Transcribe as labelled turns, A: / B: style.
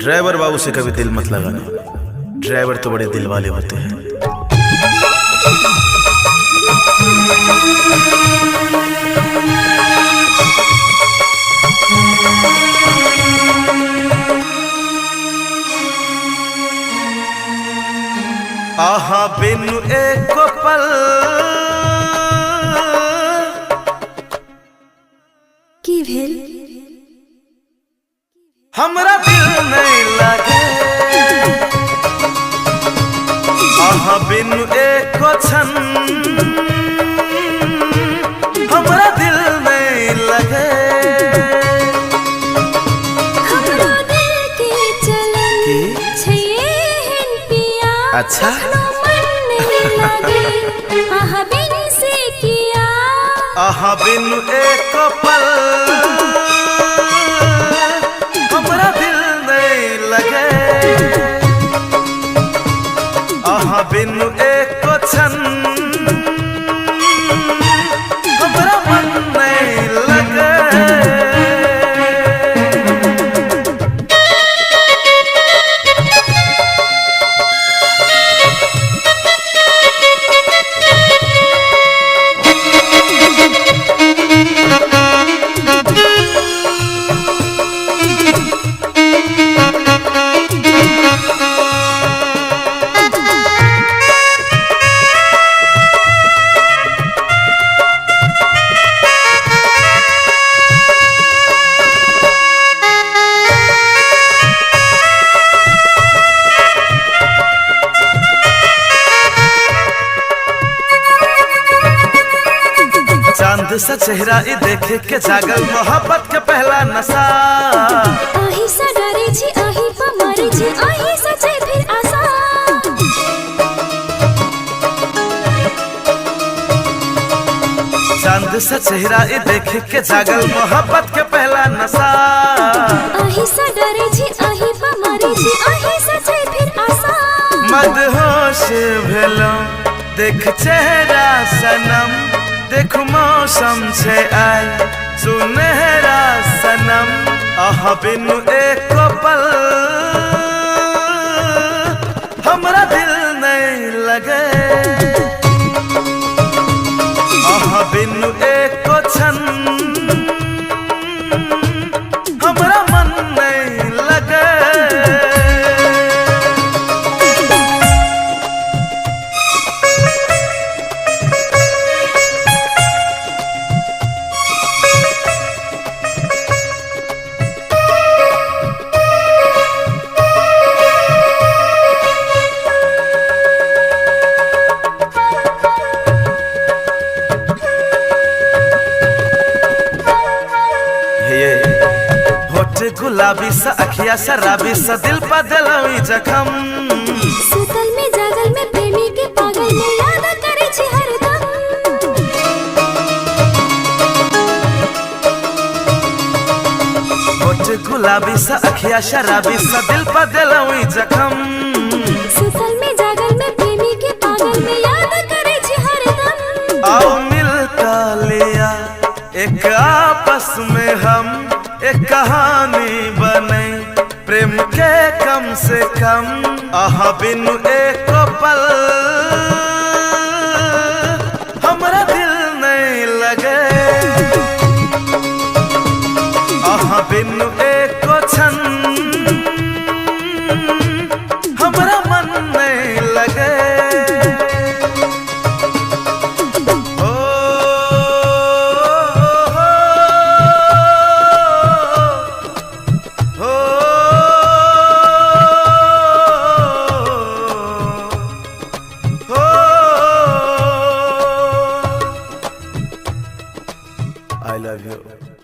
A: Driver बाबू से कभी दिल मत लगाना, ड्राइवर तो बड़े दिल वाले होते हैं। आहा बिनु एक पल
B: की भेल
A: हमरा दिल नहीं लगे, आहा बिनु एक क्षण हमरा दिल नहीं लगे।
B: हमरो दिल के चलन छैहन पिया,
A: अच्छा
B: मन नहीं लगे आहा बिन से किया।
A: आहा बिनु एक पल हमरा दिल नहीं लगे, आहा बिनु एक क्षण हमरा मन नहीं लगे। चांद सा चेहरा ई देखे के जागल मोहब्बत के पहला नशा।
B: आही सा डरे छी आही पा मारे छी आही सचे फिर आसा।
A: चांद सा चेहरा ई देखे के जागल मोहब्बत के पहला नशा।
B: आही सा डरे छी आही पा मारे छी आही सचे फिर आसा।
A: मदहोश भेलो देख चेहरा सनम, देख मौसम से आए सुनहरा सनम। आहा बिनु एक पल हमरा दिल नहीं लगे, आहा बिनु एक क्षण हमरा मन नहीं लगे। गुलाबी सा अखिया शराबी सा दिल पा दिलवी जखम।
B: सुतल में जागल में प्रेमी के पागल में याद करे छी हरदम।
A: होठ गुलाबी सा अखिया शराबी सा दिल पा दिलवी जखम।
B: सुतल में जागल में प्रेमी के पागल में याद करे छी हरदम।
A: आओ मिलता लिया एक आपस में हम एक कहानी बने प्रेम के कम से कम। आहा बिनु एक पल हमरा दिल नहीं लगे, आहा बिनु एक क्षण हमरा मन नहीं लगे। I love you.